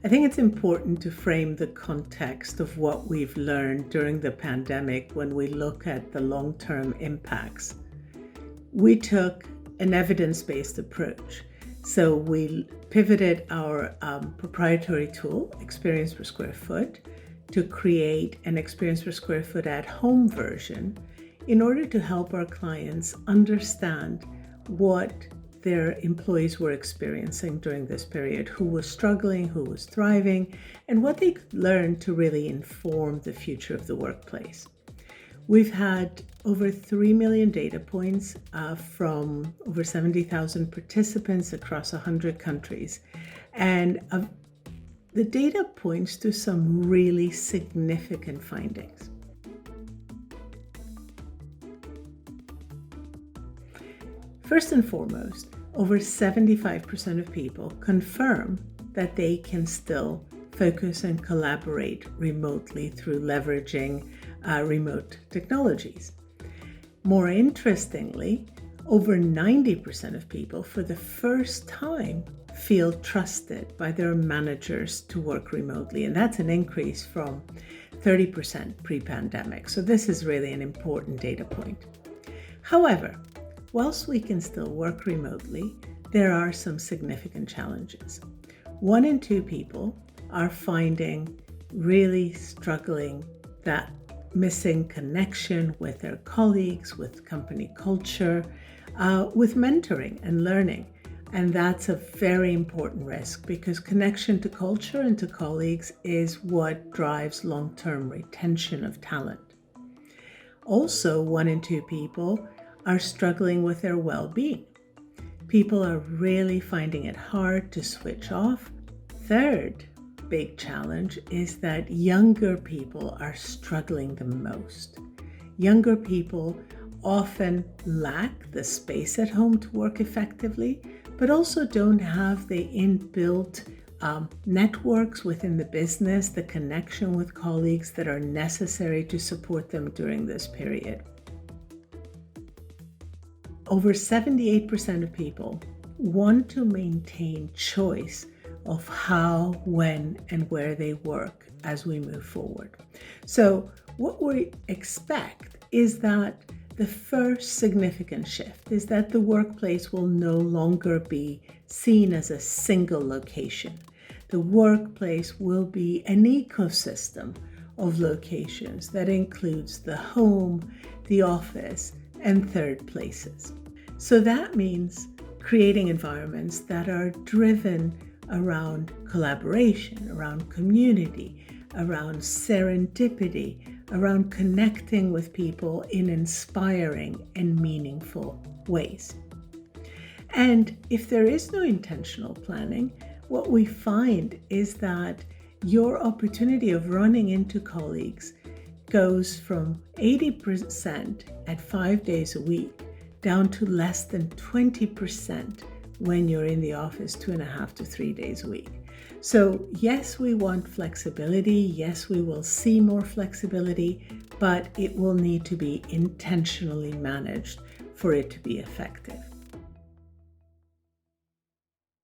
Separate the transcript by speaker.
Speaker 1: I think it's important to frame the context of what we've learned during the pandemic when we look at the long-term impacts. We took an evidence-based approach. So we pivoted our proprietary tool, experience per square foot, to create an experience per square foot at home version in order to help our clients understand what their employees were experiencing during this period, who was struggling, who was thriving, and what they could learn to really inform the future of the workplace. We've had over 3 million data points from over 70,000 participants across 100 countries. And the data points to some really significant findings. First and foremost, over 75% of people confirm that they can still focus and collaborate remotely through leveraging remote technologies. More interestingly, over 90% of people for the first time feel trusted by their managers to work remotely, and that's an increase from 30% pre-pandemic. So this is really an important data point. However, whilst we can still work remotely, there are some significant challenges. 1 in 2 people are finding really struggling that missing connection with their colleagues, with company culture, with mentoring and learning. And that's a very important risk because connection to culture and to colleagues is what drives long-term retention of talent. Also, 1 in 2 people are struggling with their well-being. People are really finding it hard to switch off. Third big challenge is that younger people are struggling the most. Younger people often lack the space at home to work effectively, but also don't have the inbuilt networks within the business, the connection with colleagues that are necessary to support them during this period. Over 78% of people want to maintain choice of how, when, and where they work as we move forward. So what we expect is that the first significant shift is that the workplace will no longer be seen as a single location. The workplace will be an ecosystem of locations that includes the home, the office, and third places. So that means creating environments that are driven around collaboration, around community, around serendipity, around connecting with people in inspiring and meaningful ways. And if there is no intentional planning, what we find is that your opportunity of running into colleagues goes from 80% at 5 days a week down to less than 20% when you're in the office 2.5 to 3 days a week. So yes, we want flexibility. Yes, we will see more flexibility, but it will need to be intentionally managed for it to be effective.